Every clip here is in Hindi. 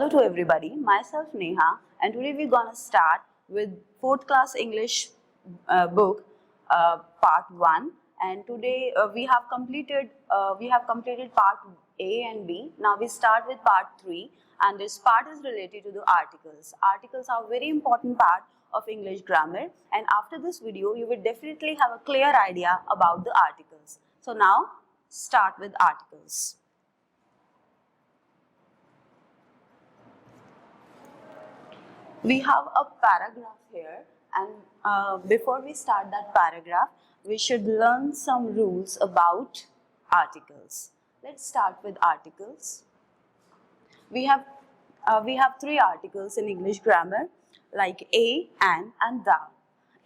Hello to everybody, myself Neha, and today we're gonna start with 4th class English book part 1. And today we have completed part A and B. Now we start with part 3, and this part is related to the articles. Articles are a very important part of English grammar, and after this video you will definitely have a clear idea about the articles. So now start with articles. We have a paragraph here, and before we start that paragraph, we should learn some rules about articles. Let's start with articles. We have 3 articles in English grammar, like a, and the.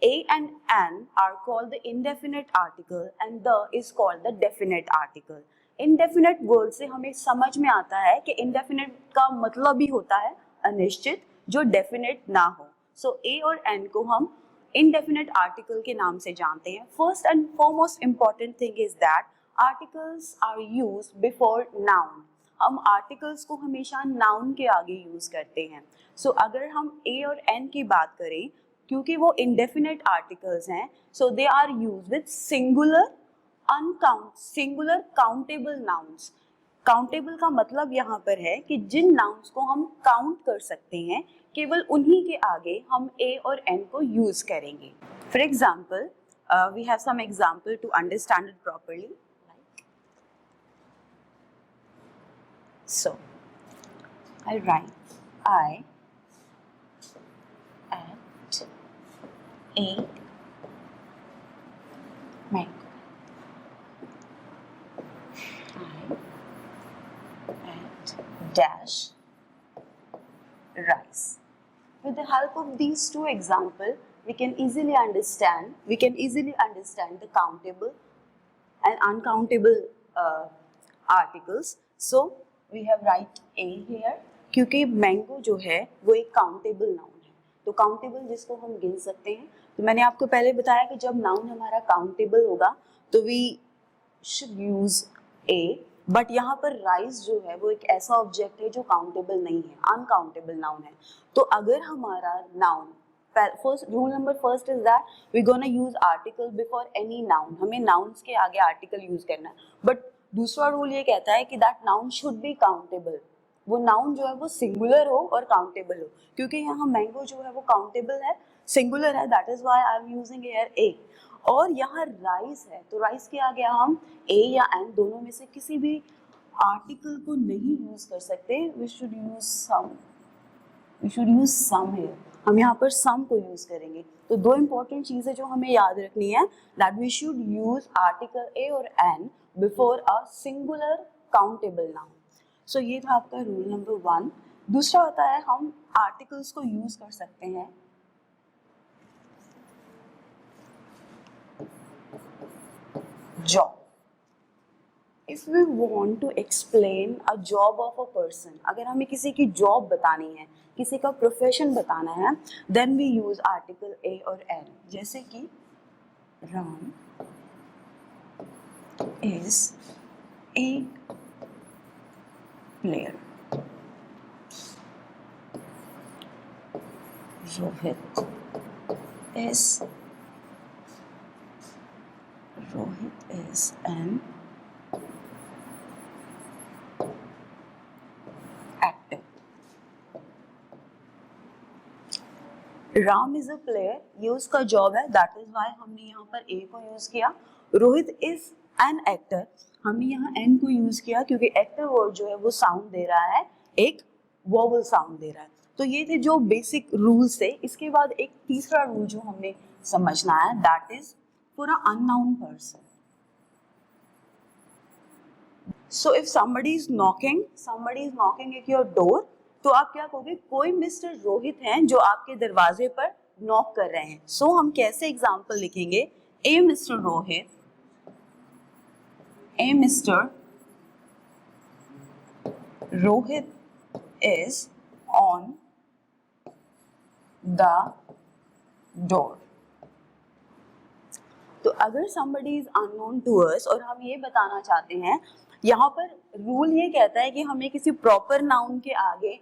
A and an are called the indefinite article, and the is called the definite article. Indefinite word से हमें समझ में आता है कि indefinite का मतलब ही होता है अनिश्चित, जो डेफिनेट ना हो. सो ए और एन को हम इनडेफिनेट आर्टिकल के नाम से जानते हैं. First and foremost important thing is that articles are used before noun. हम आर्टिकल्स को हमेशा नाउन के आगे यूज करते हैं. सो अगर हम ए और एन की बात करें, क्योंकि वो इनडेफिनेट आर्टिकल्स हैं, so they are used with singular countable nouns. Countable का मतलब यहाँ पर है कि जिन नाउन्स को हम काउंट कर सकते हैं, केवल उन्हीं के आगे हम ए और एन को यूज करेंगे. For example, we have some example to understand it properly. So I write I ate a mango. Dash rice. With the help of these two examples, we can easily understand the countable and uncountable articles. So we have write A here, क्योंकि mango जो है वो एक countable noun है. तो countable जिसको हम गिन सकते हैं. तो मैंने आपको पहले बताया कि जब noun हमारा countable होगा तो we should use A. But यहाँ पर राइस जो है वो एक ऐसा ऑब्जेक्ट है जो काउंटेबल नहीं है, अनकाउंटेबल नाउन है. तो अगर हमारा noun, first rule number first is that we gonna use article before any noun. हमें नाउन्स के आगे आर्टिकल यूज करना है. बट दूसरा रूल ये कहता है कि that noun should be countable. वो नाउन जो है वो सिंगुलर हो और काउंटेबल हो. क्योंकि यहाँ मैंगो जो है वो काउंटेबल है, सिंगुलर है, that is why I am using here a. और यहाँ राइस है, तो राइस के आगे हम ए या एन दोनों में से किसी भी आर्टिकल को नहीं यूज कर सकते. We should use some here. हम यहाँ पर सम को यूज करेंगे. तो 2 इंपॉर्टेंट चीजें जो हमें याद रखनी है, that we should use article a और an before a singular countable noun. So ये था आपका रूल नंबर 1. दूसरा होता है हम आर्टिकल्स को यूज कर सकते हैं job. If we want to explain a job of a person, अगर हमें किसी की जॉब बतानी है, किसी का प्रोफेशन बताना है, then we use article A और N. जैसे कि Ram is a player. Rohit is an actor. Ram is a player, ये उसका जॉब है, दैट इज वाई हमने यहाँ पर ए को यूज किया. रोहित इज एन एक्टर, हमने यहाँ एन को यूज किया क्योंकि एक्टर वर्ड जो है वो साउंड दे रहा है, एक वोवल साउंड दे रहा है. तो ये थे जो बेसिक रूल्स थे. इसके बाद एक तीसरा रूल जो हमने समझना है, that is for an unknown person. So if somebody is knocking at your door, तो आप क्या कहोगे? कोई मिस्टर रोहित हैं जो आपके दरवाजे पर नॉक कर रहे हैं. सो हम कैसे एग्जाम्पल लिखेंगे? A mister Rohit is on the door. तो अगर somebody is unknown to us और हम ये बताना चाहते हैं, यहाँ पर रूल ये कहता है कि हमें किसी प्रॉपर नाउन के आगे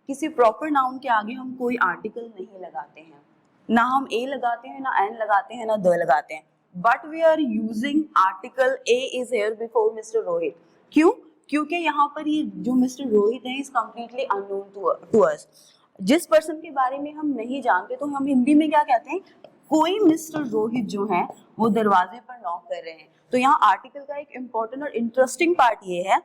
किसी प्रॉपर नाउन के आगे हम कोई आर्टिकल नहीं लगाते हैं, ना हम ए लगाते हैं, ना एन लगाते हैं, ना द लगाते हैं, but we are using article a is here before mister Rohit. क्यों? क्योंकि यहाँ पर ये जो मिस्टर रोहित है is completely unknown to us. जिस पर्सन के बारे में हम नहीं जानते तो हम हिंदी में क्या कहते हैं, कोई मिस्टर रोहित जो है वो दरवाजे पर नॉक कर रहे हैं। तो यहाँ आर्टिकल का एक इम्पोर्टेंट और इंटरेस्टिंग पार्ट ये है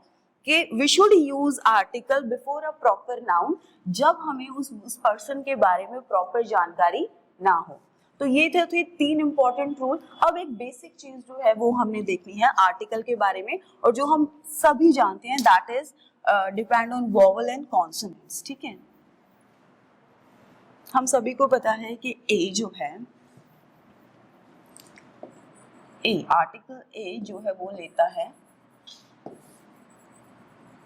कि we should use article before a proper noun, जब हमें उस पर्सन के बारे में प्रॉपर जानकारी ना हो। तो ये थे 3 इंपॉर्टेंट रूल। अब एक बेसिक चीज जो है वो हमने देखनी है आर्टिकल के बारे में, और जो हम सभी जानते हैं, that is depend on vowel and consonants. ठीक है, हम सभी को पता है कि ए जो है, ए आर्टिकल ए जो है वो लेता है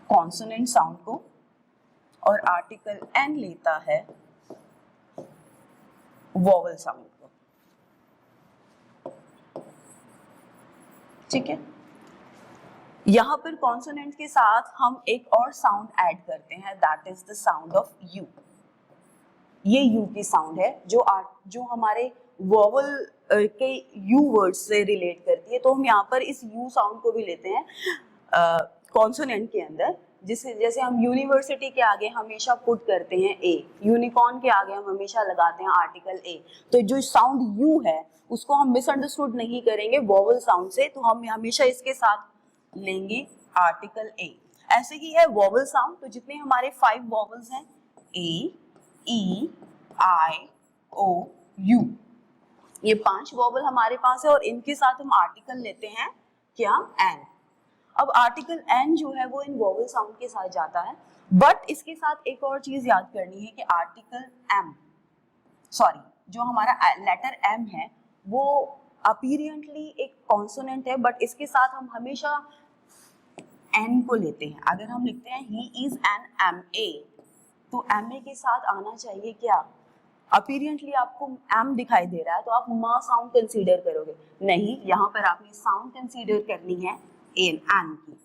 कॉन्सोनेंट साउंड को, और आर्टिकल एन लेता है वोवेल साउंड को। ठीक है, यहां पर कॉन्सोनेंट के साथ हम एक और साउंड ऐड करते हैं, that is the sound of you. ये यू की साउंड है जो हमारे वोवेल के यू वर्ड से रिलेट करती है। तो हम यहाँ पर इस यू साउंड को भी लेते हैं कॉन्सोनेंट के अंदर, जैसे हम यूनिवर्सिटी के आगे हमेशा पुट करते हैं ए, यूनिकॉर्न के आगे हम हमेशा लगाते हैं आर्टिकल ए। तो जो साउंड यू है उसको हम मिसअंडरस्टूड नहीं करेंगे वोवेल साउंड से, तो हम हमेशा इसके साथ लेंगे आर्टिकल ए। ऐसे ही है वोवेल साउंड, तो जितने हमारे 5 वोवेल्स हैं, ए, ई, आई, ओ, यू, ये 5 वोवेल हमारे पास है, और इनके साथ हम आर्टिकल लेते हैं क्या, एन। अब आर्टिकल एन जो है वो इन वोवेल साउंड के साथ जाता है, बट इसके साथ एक और चीज याद करनी है कि आर्टिकल एम, सॉरी जो हमारा लेटर एम है वो अपीरियंटली एक कॉन्सोनेंट है, बट इसके साथ हम हमेशा एन को लेते हैं। अगर हम लिखते हैं he is an M A, तो एम ए के साथ आना चाहिए क्या, अपीरियंटली आपको एम दिखाई दे रहा है तो आप म साउंड कंसीडर करोगे, नहीं, यहाँ पर आपने साउंड कंसीडर करनी है एन की,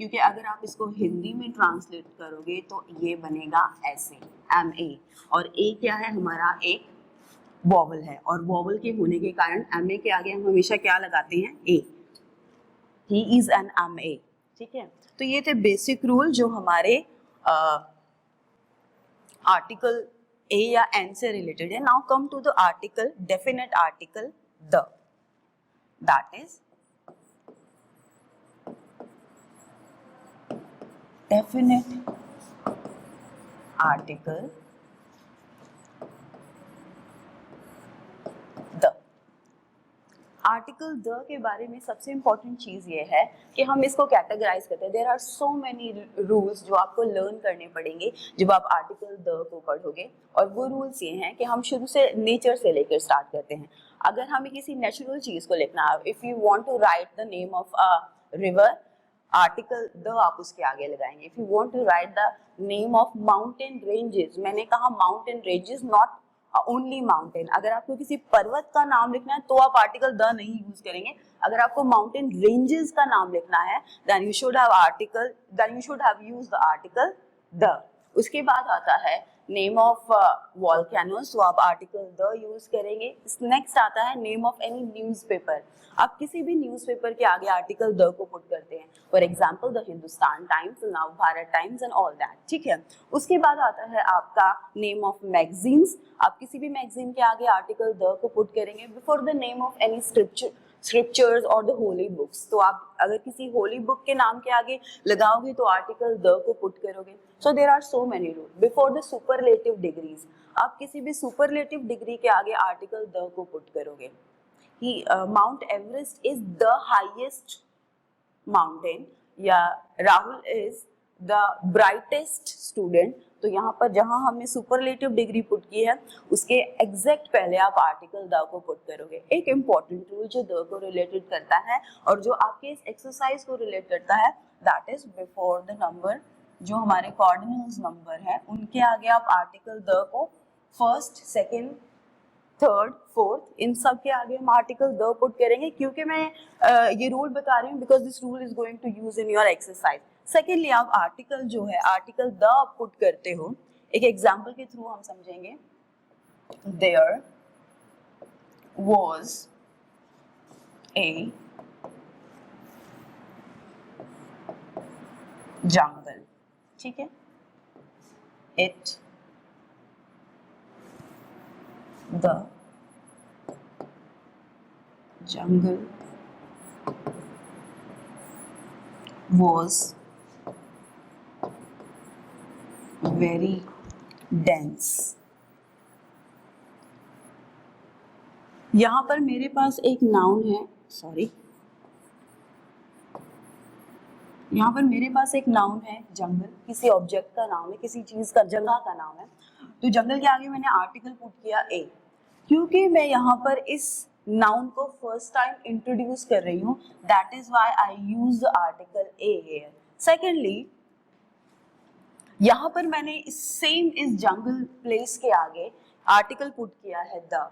क्योंकि अगर आप इसको हिंदी में ट्रांसलेट करोगे तो ये बनेगा ऐसे एम ए, और ए क्या है, हमारा एक वोवेल है, और वोवेल के होने के कारण एम ए के आगे हम हमेशा क्या लगाते हैं, a, he is an M A. ठीक है, तो ये थे बेसिक रूल जो हमारे आर्टिकल ए या एन से रिलेटेड है। Now come to the article, definite article the, that is definite article the। Article the के बारे में सबसे इंपॉर्टेंट चीज ये है कि हम इसको कैटेगराइज करते हैं। There are so many rules जो आपको लर्न करने पड़ेंगे जब आप आर्टिकल द को पढ़ोगे, और वो रूल्स ये हैं कि हम शुरू से नेचर से लेकर स्टार्ट करते हैं। अगर हमें किसी नेचुरल चीज को लिखना है, if you want to write the name of a river, article the आप उसके आगे लगाएंगे। If you want to write the name of mountain ranges, मैंने कहा mountain ranges, not only mountain. अगर आपको किसी पर्वत का नाम लिखना है तो आप आर्टिकल द नहीं यूज करेंगे। अगर आपको माउंटेन रेंजेस का नाम लिखना है then you should have used the article the. उसके बाद आता है नेम ऑफ वॉल्केनोस, तो आप आर्टिकल द यूज करेंगे। नेक्स्ट आता है नेम ऑफ एनी न्यूज़पेपर, आप किसी भी न्यूज़पेपर के आगे आर्टिकल द को पुट करते हैं। For example the Hindustan Times, Nav Bharat Times and all that. ठीक है, उसके बाद आता है आपका नेम ऑफ मैगजीन्स, आप किसी भी मैगजीन के आगे आर्टिकल द को पुट करेंगे before the name of any scriptures और द होली बुक्स। तो आप अगर किसी होली बुक के नाम के आगे लगाओगे तो आर्टिकल द को पुट करोगे। So there are so many rule. Before the superlative degrees, आप किसी भी सुपरलेटिव डिग्री के आगे आर्टिकल द को पुट करोगे। Mount Everest is the highest mountain, या Rahul is the brightest student. तो यहाँ पर जहाँ हमने सुपरलेटिव डिग्री पुट की है उसके एग्जैक्ट पहले आप आर्टिकल द को पुट करोगे। एक इम्पॉर्टेंट रूल जो द को रिलेटेड करता है और जो आपके इस एक्सरसाइज को रिलेट करता है, that is before the number, जो हमारे कॉर्डिनल्स नंबर है उनके आगे आप आर्टिकल द को फर्स्ट, सेकेंड, थर्ड, फोर्थ, इन सब के आगे हम आर्टिकल द पुट करेंगे। क्योंकि मैं ये रूल बता रही हूँ because this rule is going to use in your exercise. Secondly, आप आर्टिकल जो है आर्टिकल द पुट करते हो एक एग्जाम्पल के थ्रू हम समझेंगे. There was a jungle. ठीक है. It the jungle was very dense. यहां पर मेरे पास एक नाउन है, सॉरी, यहाँ पर मेरे पास एक नाउन है जंगल, किसी ऑब्जेक्ट का नाम है, किसी चीज का, जगह का नाम है. तो जंगल के आगे मैंने आर्टिकल पुट किया ए, क्योंकि मैं यहाँ पर इस नाउन को फर्स्ट टाइम इंट्रोड्यूस कर रही हूँ, that is why I use the article a here. Secondly, यहाँ पर मैंने सेम इस जंगल प्लेस के आगे आर्टिकल पुट किया है द.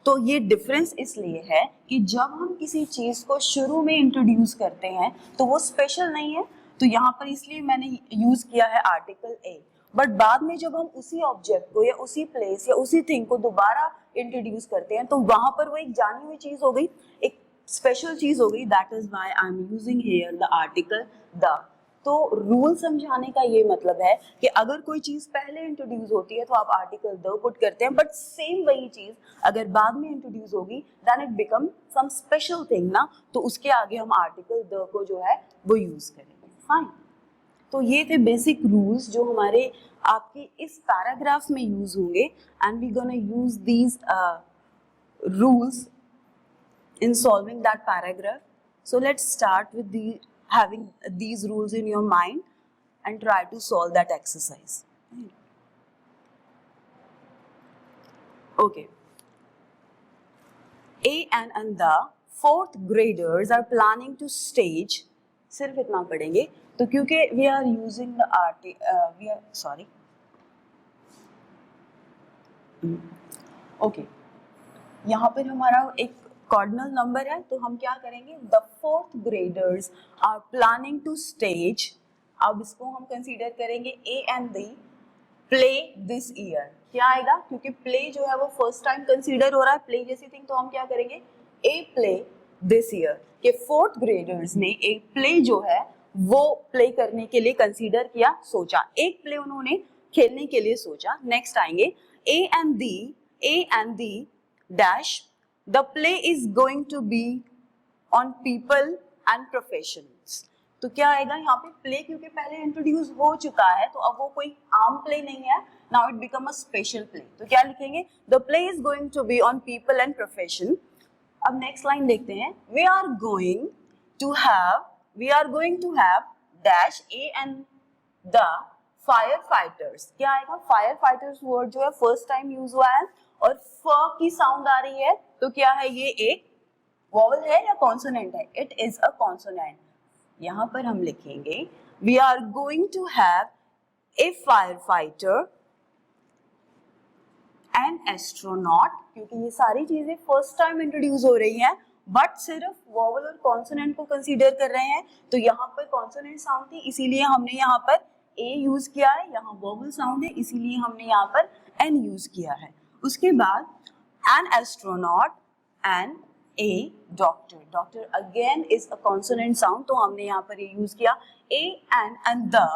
तो ये डिफरेंस इसलिए है कि जब हम किसी चीज को शुरू में इंट्रोड्यूस करते हैं तो वो स्पेशल नहीं है, तो यहाँ पर इसलिए मैंने यूज किया है आर्टिकल ए. बट बाद में जब हम उसी ऑब्जेक्ट को या उसी प्लेस या उसी थिंग को दोबारा इंट्रोड्यूस करते हैं तो वहां पर वो एक जानी हुई चीज हो गई, एक स्पेशल चीज हो गई. That is why I am using here the article the. तो रूल समझाने का ये मतलब है कि अगर कोई चीज पहले इंट्रोड्यूस होती है तो आप आर्टिकल द पुट करते हैं, बट सेम वही चीज अगर बाद में इंट्रोड्यूस होगी then it become some special thing ना, तो उसके आगे हम आर्टिकल द को जो है वो यूज करेंगे. हाँ, तो ये थे बेसिक रूल्स जो हमारे आपके इस पैराग्राफ में यूज होंगे, and we gonna use these rules in solving that paragraph. So let's start with having these rules in your mind and try to solve that exercise. Okay. A and the fourth graders are planning to stage. सिर्फ इतना पढ़ेंगे तो क्योंकि we are using the okay. यहाँ पर हमारा एक कॉर्डिनल नंबर है, तो हम क्या करेंगे, the fourth graders are planning to stage. अब इसको हम कंसीडर करेंगे a and the play this year. क्या आएगा, क्योंकि प्ले जो है वो फर्स्ट टाइम कंसीडर हो रहा है, प्ले जैसी थिंग, तो हम क्या करेंगे, ए प्ले दिस ईयर. के फोर्थ ग्रेडर्स ने एक प्ले जो है वो प्ले करने के लिए कंसीडर किया, सोचा, एक प्ले उन्होंने खेलने के लिए सोचा. नेक्स्ट आएंगे ए and the dash the play is going to be on people and professions. तो क्या आएगा यहाँ पे, प्ले क्योंकि पहले इंट्रोड्यूस हो चुका है तो अब वो कोई आम प्ले नहीं है, now it become a special play. तो क्या लिखेंगे, the play is going to be on people and profession. अब नेक्स्ट लाइन देखते हैं, we are going to have dash a and the fire fighters. क्या आएगा, फायर फाइटर्स वर्ड जो है फर्स्ट टाइम यूज हुआ है और फ की साउंड आ रही है, तो क्या है, ये एक वॉवल है या कॉन्सोनेंट है, इट इज अ कॉन्सोनेंट. यहां पर हम लिखेंगे we are going to have a fire fighter and astronaut, क्योंकि ये सारी चीजें फर्स्ट टाइम इंट्रोड्यूस हो रही हैं बट सिर्फ वॉवल और कॉन्सोनेंट को कंसीडर कर रहे हैं. तो यहाँ पर कॉन्सोनेंट साउंड थी इसीलिए हमने यहाँ पर ए यूज किया है, यहाँ वॉवल साउंड है इसीलिए हमने यहाँ पर एन यूज किया है. उसके बाद an astronaut and a doctor again is a consonant sound, तो हमने यहाँ पर ये यूज किया a and the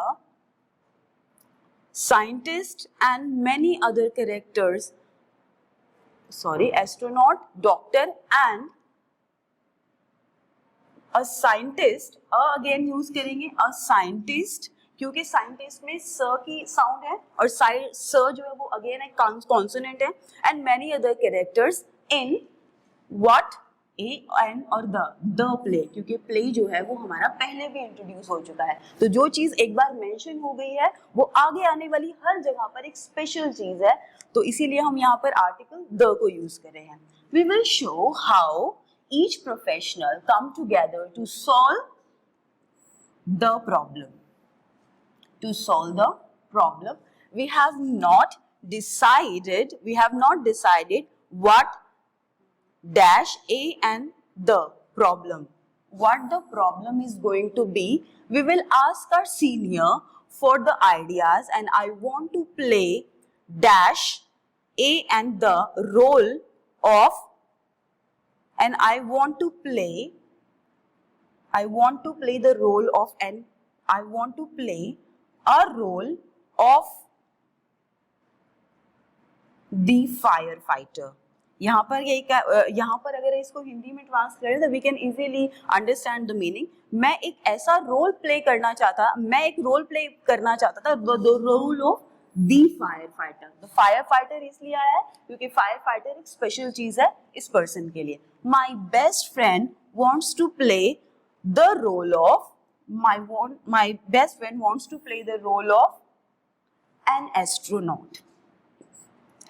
scientist and many other characters, astronaut, doctor and a scientist. again use करेंगे a scientist क्योंकि साइंटिस्ट में स की साउंड है और स जो है वो अगेन एक कॉन्सोनेंट है, and many other characters in what a an or the play, क्योंकि प्ले जो है वो हमारा पहले भी इंट्रोड्यूस हो चुका है. तो जो चीज एक बार मेंशन हो गई है वो आगे आने वाली हर जगह पर एक स्पेशल चीज है, तो इसीलिए हम यहाँ पर आर्टिकल द को यूज कर रहे हैं. We will show how each professional come together to solve the problem. To solve the problem, we have not decided what dash a and the problem, what the problem is going to be. We will ask our senior for the ideas and I want to play dash A and the role of, and I want to play the role of, and I want to play a role of the firefighter. यहाँ पर अगर इसको हिंदी में ट्रांसलेट करें तो we can easily understand the meaning. मैं एक ऐसा रोल प्ले करना चाहता था, the role of the fire fighter. The fire fighter इसलिए आया है क्योंकि फायर फाइटर एक स्पेशल चीज है इस पर्सन के लिए. My best friend wants to play the role of, my best friend wants to play the role of an astronaut.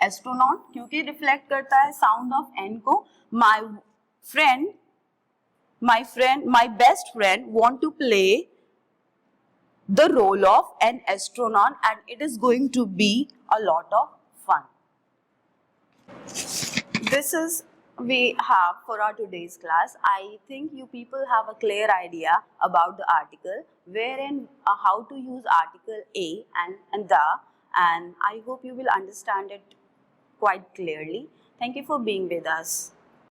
Astronaut क्योंकि रिफ्लेक्ट करता है साउंड ऑफ एन को. My best friend want to play the role of an astronaut and it is going to be a lot of fun. This is we have for our today's class. I think you people have a clear idea about the article, wherein how to use article a and the, and I hope you will understand it quite clearly. Thank you for being with us.